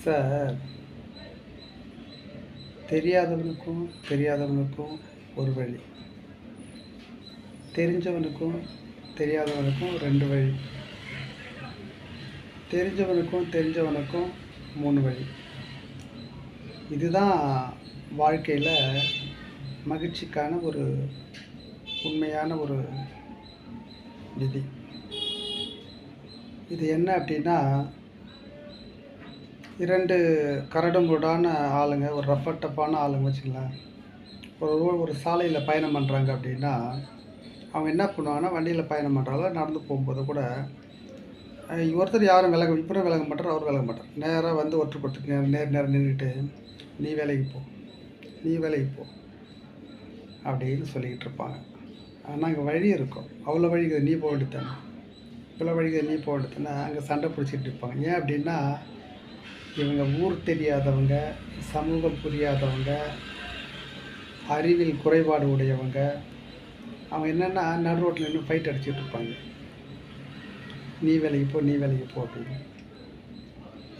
Sir, தெரியாதவனுக்கும் ஒரு வழி, தெரிஞ்சவனுக்கும் தெரியாதவனுக்கும் 2 வழி, தெரிஞ்சவனுக்கும் 3 வழி. இதுதான் வாழ்க்கையில் மகிழ்ச்சிக்கான ஒரு உண்மையான ஒரு விதி. இது என்ன அப்படின்னா, 2 கரடுமுரடான ஆளுங்க, ஒரு ரஃப் அண்ட் டஃப்பான ஆளுங்க வச்சுங்களேன். ஒரு சாலையில் பயணம் பண்ணுறாங்க அப்படின்னா, அவங்க என்ன பண்ணுவாங்கன்னா, வண்டியில் பயணம் பண்ணுறாங்க, நடந்து போகும்போது கூட ஒருத்தர் யாரும் இவரும் விலக மாட்டார், அவர் விலக மாட்டார். நேராக வந்து ஒருத்தருக்கு நேரம் நின்றுட்டு, நீ வேலைக்கு போ அப்படின்னு சொல்லிக்கிட்டு இருப்பாங்க. ஆனால் அங்கே வழி இருக்கும். அவ்வளோ வழி இருக்குது, நீ போக வேண்டியதானே, இவ்வளோ வழி இருக்குது, நீ போக வேண்டியதானே. அங்கே சண்டை பிடிச்சிட்டு இருப்பாங்க. ஏன் அப்படின்னா, இவங்க ஊர் தெரியாதவங்க, சமூகம் புரியாதவங்க, அறிவில் குறைபாடு உடையவங்க. அவங்க என்னென்னா நடு ரோட்டில் நின்று ஃபைட் அடிச்சுட்டு இருப்பாங்க. நீ வேலைக்கு போ அப்படின்னு.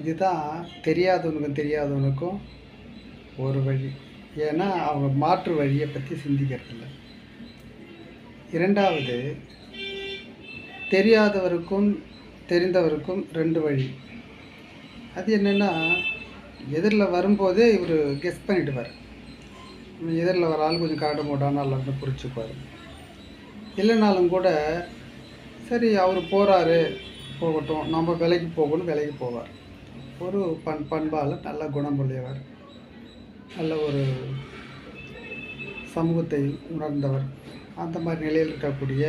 இதுதான் தெரியாதவனுக்கும் ஒரு வழி. ஏன்னா அவங்க மாற்று வழியை பற்றி சிந்திக்கிறதில்ல. 2வது, தெரியாதவருக்கும் தெரிந்தவருக்கும் 2 வழி. அது என்னென்னா, எதிரில் வரும்போதே இவர் கெஸ் பண்ணிவிடுவார். எதிரில் வர ஆள் கொஞ்சம் கரடு மூடான ஆள்னு புரிச்சுக்குவார். இல்லைனாலும் கூட சரி, அவர் போகட்டும், நம்ம விலைக்கு போவார். ஒரு பண்பால் நல்ல குணமுடையவர், நல்ல ஒரு சமூகத்தை உணர்ந்தவர். அந்த மாதிரி நிலையில் இருக்கக்கூடிய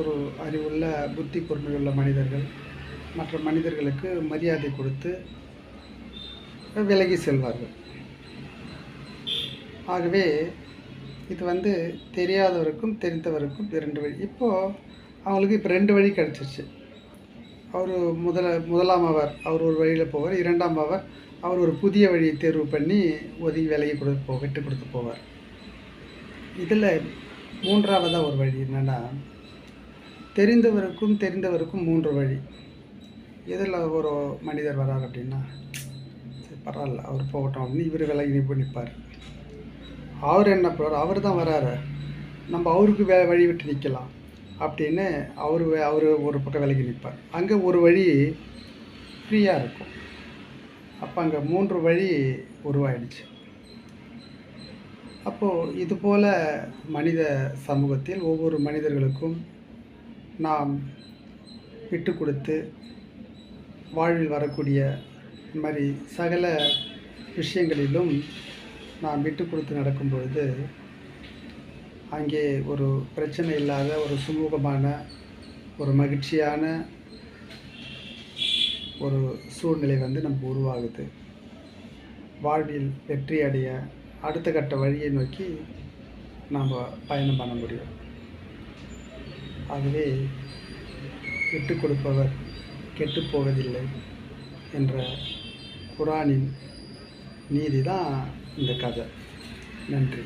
ஒரு அறிவுள்ள, புத்தி கூர்மையுள்ள மனிதர்கள் மற்ற மனிதர்களுக்கு மரியாதை கொடுத்து விலகி செல்வார்கள். ஆகவே இது தெரியாதவருக்கும் தெரிந்தவருக்கும் 2 வழி. இப்போது அவங்களுக்கு 2 வழி கிடச்சிருச்சு. அவர் முதலாம் அவர் ஒரு வழியில் போவார். 2ஆம் அவர் ஒரு புதிய வழியை தேர்வு பண்ணி ஒதுங்கி விட்டு கொடுத்து போவார். இதில் 3ஆவதாக ஒரு வழி என்னென்னா, தெரிந்தவருக்கும் 3 வழி. இதில் ஒரு மனிதர் வரார் அப்படின்னா, சரி பரவாயில்ல, அவர் போகட்டும் அப்படின்னு இவர் விலகி நிற்பார். அவர் என்ன பண்ணுவார், அவர் தான் வராரு, நம்ம அவருக்கு வழி விட்டு நிற்கலாம் அப்படின்னு அவர் ஒரு பக்கம் விலகி நிற்பார். அங்கே ஒரு வழி ஃப்ரீயாக இருக்கும். அப்போ அங்கே 3 வழி உருவாயிடுச்சு. அப்போது இதுபோல் மனித சமூகத்தில் ஒவ்வொரு மனிதர்களுக்கும் நாம் விட்டு கொடுத்து வாழ்வில் வரக்கூடிய இந்த மாதிரி சகல விஷயங்களிலும் நாம் விட்டு கொடுத்து நடக்கும் பொழுது அங்கே ஒரு பிரச்சனை இல்லாத ஒரு சுமூகமான ஒரு மகிழ்ச்சியான ஒரு சூழ்நிலை நமக்கு உருவாகுது. வாழ்வில் வெற்றி அடைய அடுத்த கட்ட வழியை நோக்கி நாம் பயணம் பண்ண முடியும். ஆகவே விட்டு கொடுப்பவர் கெட்டு போவதில்லை என்ற குரானின் நீதி தான் இந்த கதை. நன்றி.